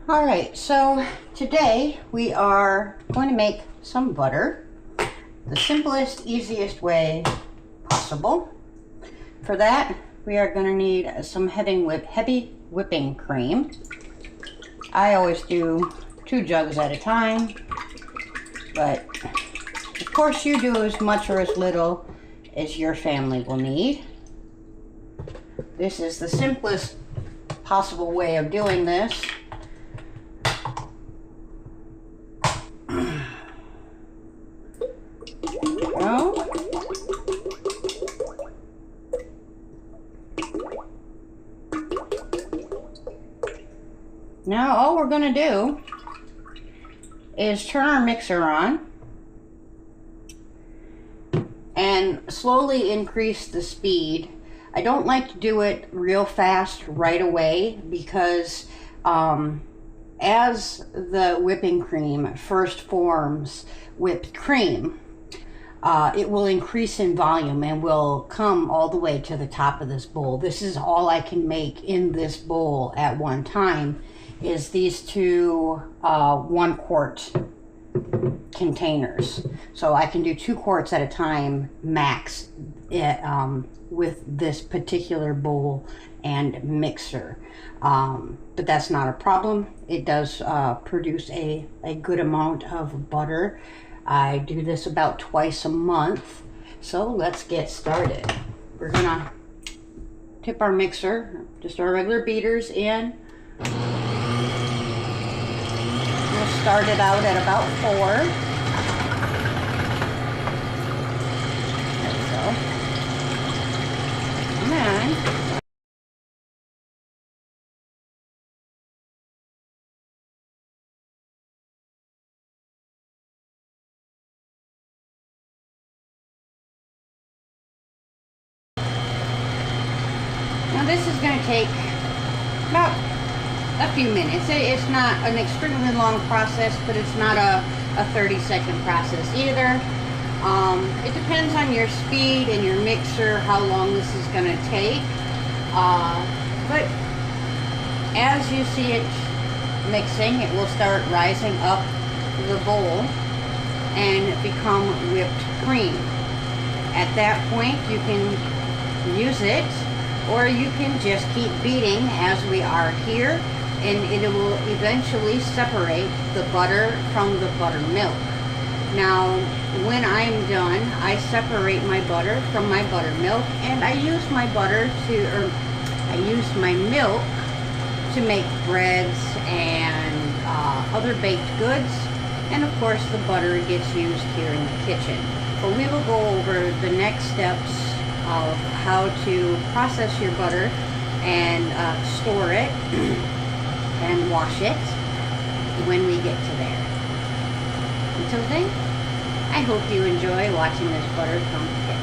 All right, so today we are going to make some butter the simplest, easiest way possible. For that, we are going to need some heavy whipping cream. I always do 2 jugs at a time, but of course you do as much or as little as your family will need. This is the simplest possible way of doing this. Now all we're going to do is turn our mixer on and slowly increase the speed. I don't like to do it real fast right away because as the whipping cream first forms whipped cream, it will increase in volume and will come all the way to the top of this bowl. This is all I can make in this bowl at one time, is these 2 1-quart containers. So I can do 2 quarts at a time max with this particular bowl and mixer. But that's not a problem. It does produce a good amount of butter. I do this about twice a month. So let's get started. We're gonna tip our mixer, just our regular beaters, in. We'll start it out at about 4. There we go. And then this is going to take about a few minutes. It's not an extremely long process, but it's not a 30-second process either. It depends on your speed and your mixer how long this is going to take. But as you see it mixing, it will start rising up the bowl and become whipped cream. At that point, you can use it, or you can just keep beating as we are here, and it will eventually separate the butter from the buttermilk. Now, when I'm done, I separate my butter from my buttermilk, and I use my milk to make breads and other baked goods, and of course the butter gets used here in the kitchen. But we will go over the next steps of how to process your butter and store it and wash it when we get to there. Until then, I hope you enjoy watching this butter come together.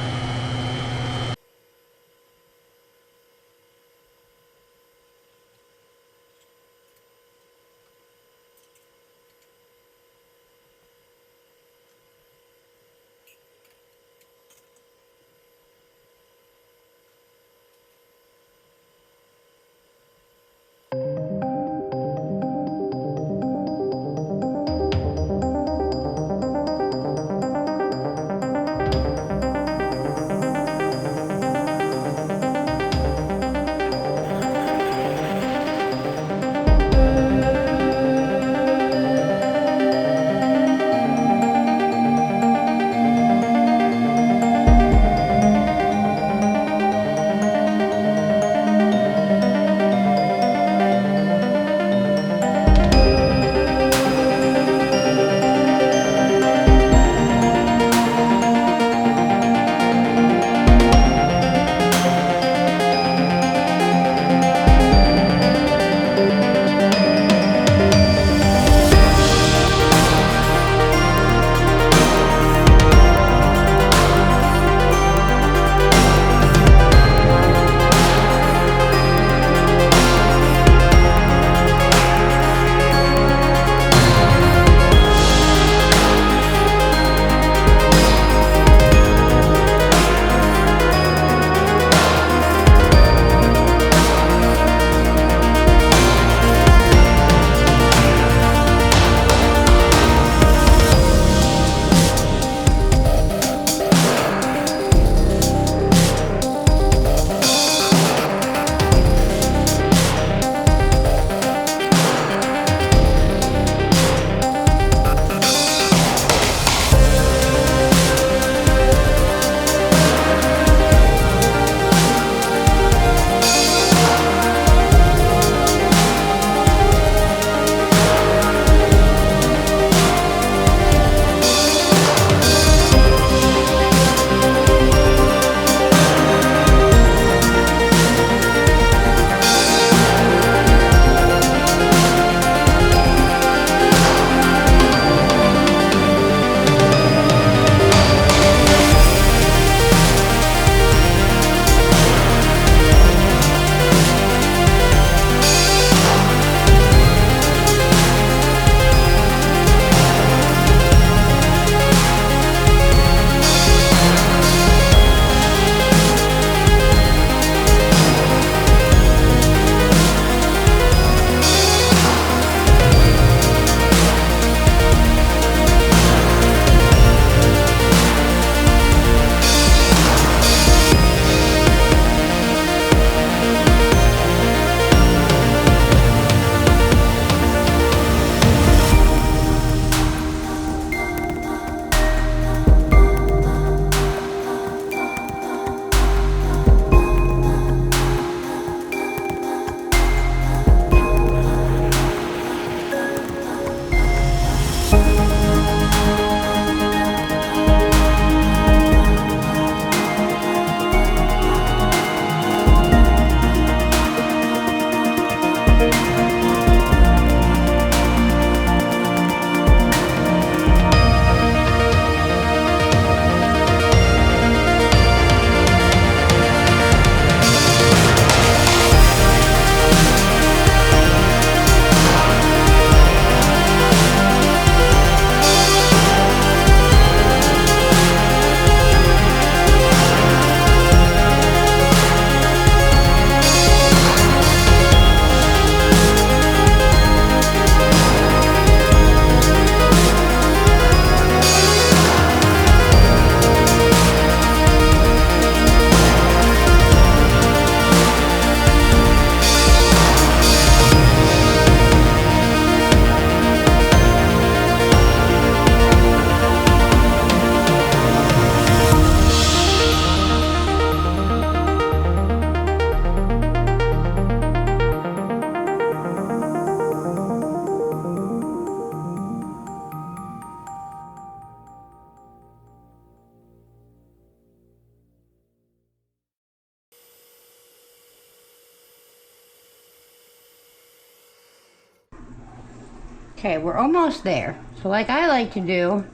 Okay, we're almost there. So like I like to do,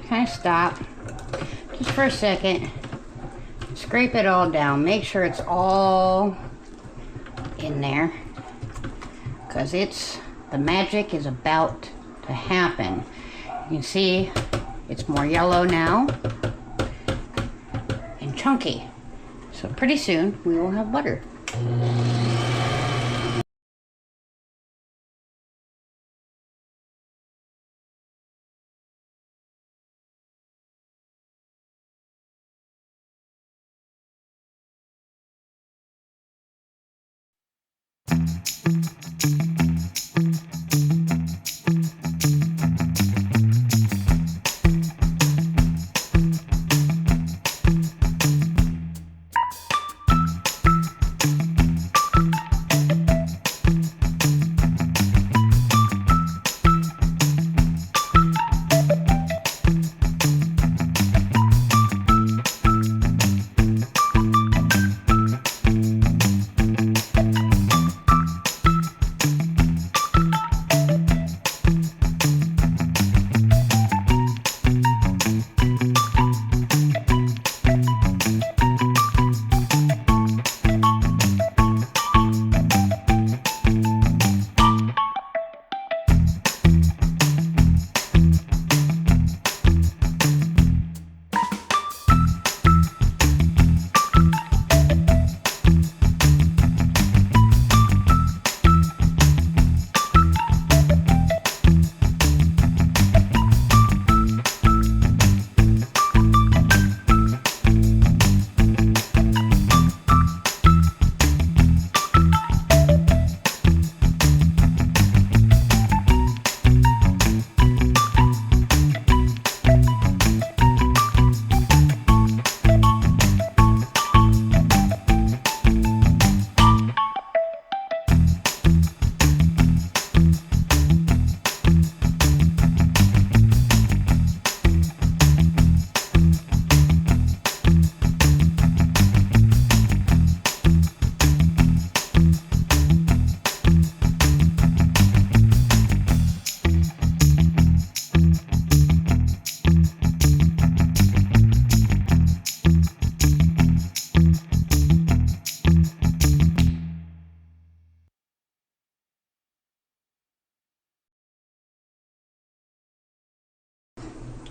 kind of stop just for a second, scrape it all down, make sure it's all in there, because the magic is about to happen. You can see it's more yellow now and chunky. So pretty soon we will have butter.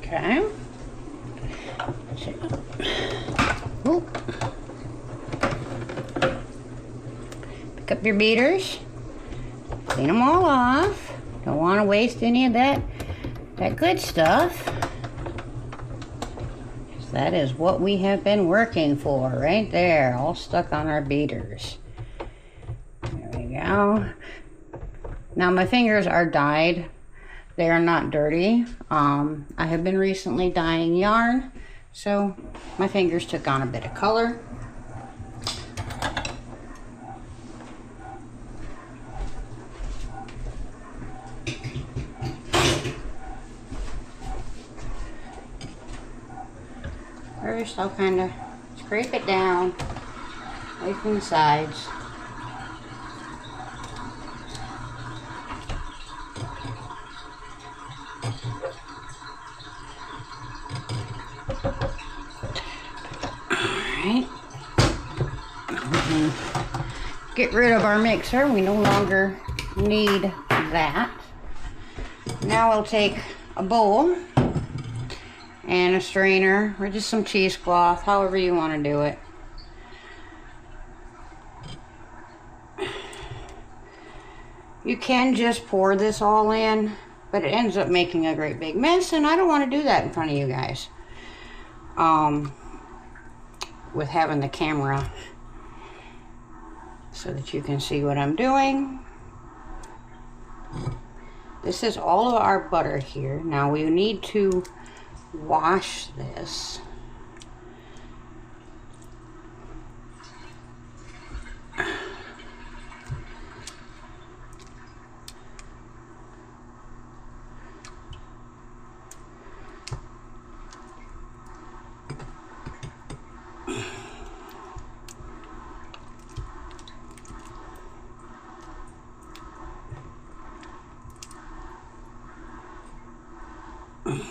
Okay. Oop. Pick up your beaters. Clean them all off. Don't want to waste any of that good stuff. That is what we have been working for right there, all stuck on our beaters. There we go. Now my fingers are dyed. They are not dirty. I have been recently dyeing yarn, so my fingers took on a bit of color. First, I'll kind of scrape it down, away from the sides. Alright. Get rid of our mixer. We no longer need that. Now we'll take a bowl and a strainer, or just some cheesecloth, however you want to do it. You can just pour this all in, but it ends up making a great big mess, and I don't want to do that in front of you guys. With having the camera so that you can see what I'm doing. This is all of our butter here. Now we need to wash this. Oh,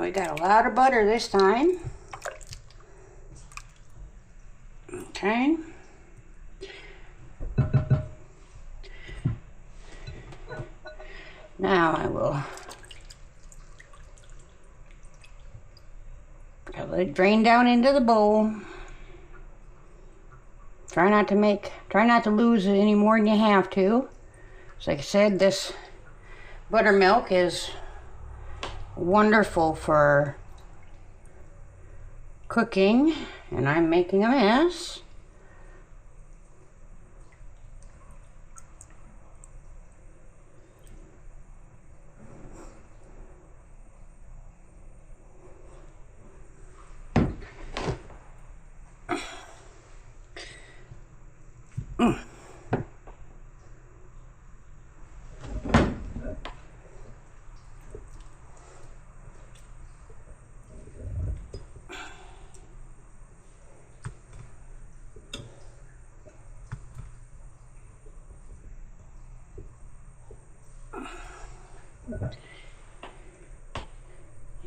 we got a lot of butter this time. Okay. Now I will let it drain down into the bowl. Try not to lose it any more than you have to. So like I said, this buttermilk is wonderful for cooking, and I'm making a mess.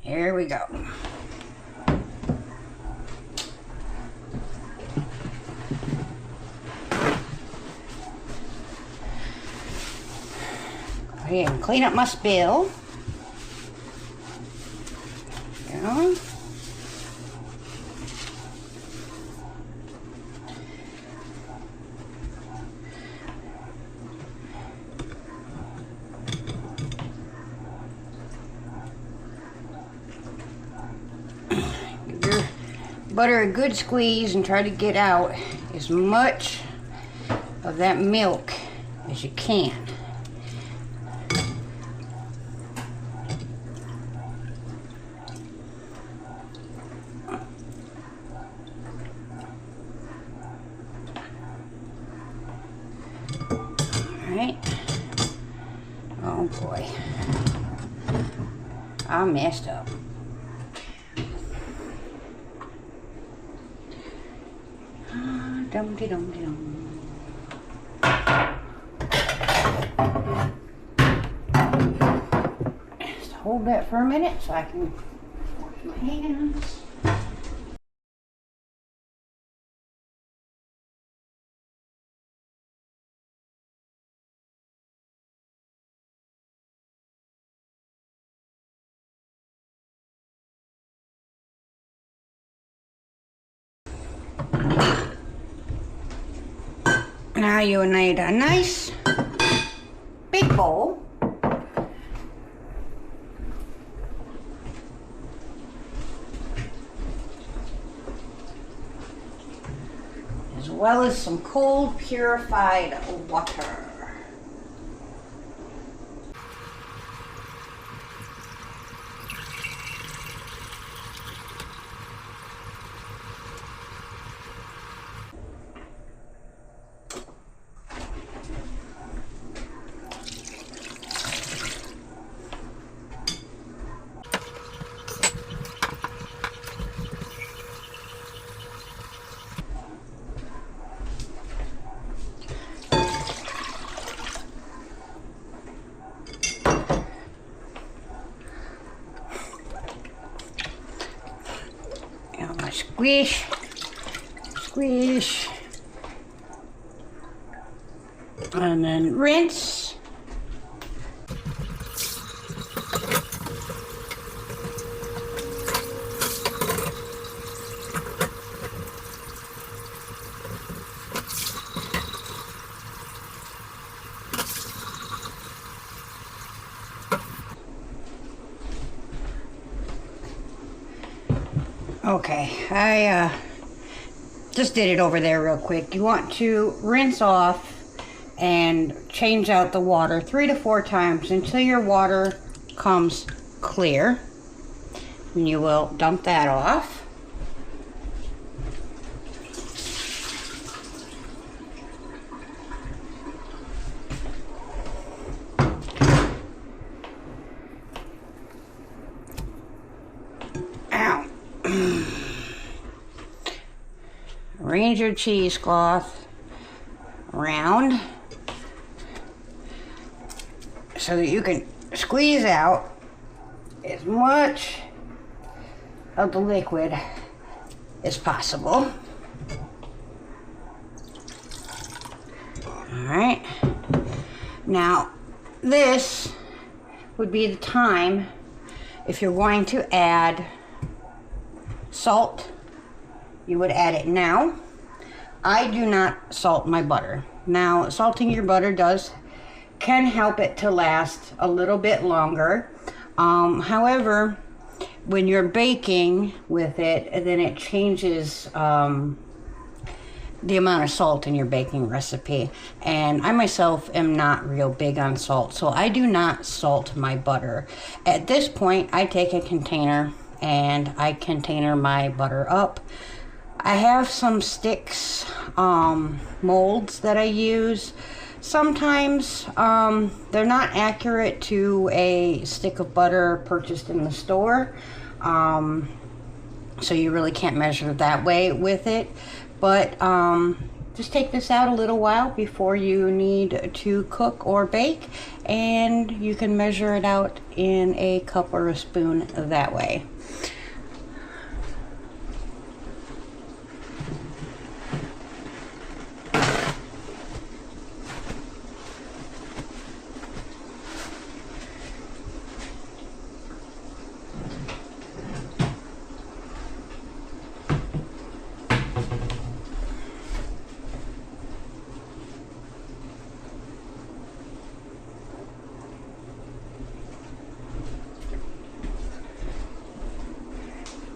Here we go. Go ahead and clean up my spill. Yeah. Butter a good squeeze and try to get out as much of that milk as you can. Alright. Oh boy. I messed up. Dum-de-dum-de-dum. Just hold that for a minute so I can wash my hands. Now you need a nice big bowl. As well as some cold purified water. Squish, squish, and then rinse. Okay, I just did it over there real quick. You want to rinse off and change out the water 3 to 4 times until your water comes clear. And you will dump that off. Arrange your cheesecloth around so that you can squeeze out as much of the liquid as possible. Alright, now this would be the time if you're going to add salt. You would add it now. I do not salt my butter. Now, salting your butter can help it to last a little bit longer. However, when you're baking with it, then it changes the amount of salt in your baking recipe. And I myself am not real big on salt, so I do not salt my butter. At this point, I take a container and I container my butter up. I have some sticks, molds that I use. Sometimes they're not accurate to a stick of butter purchased in the store, so you really can't measure that way with it. But just take this out a little while before you need to cook or bake, and you can measure it out in a cup or a spoon that way.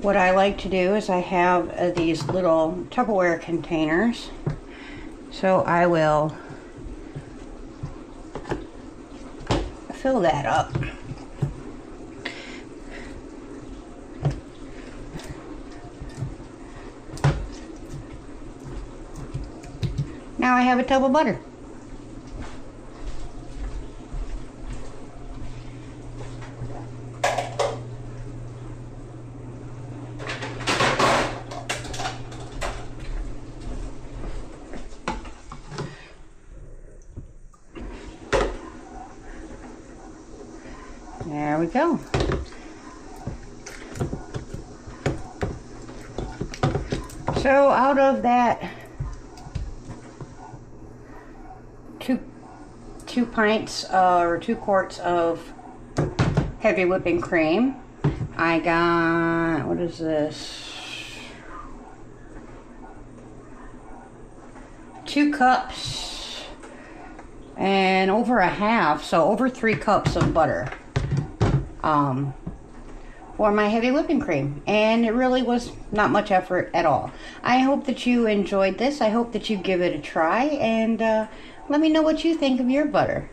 What I like to do is I have these little Tupperware containers, so I will fill that up. Now I have a tub of butter. There we go. So out of that two pints or 2 quarts of heavy whipping cream, I got, what is this? 2 cups and over a half, so over 3 cups of butter. For my heavy whipping cream, and it really was not much effort at all. I hope that you enjoyed this. I hope that you give it a try, and let me know what you think of your butter.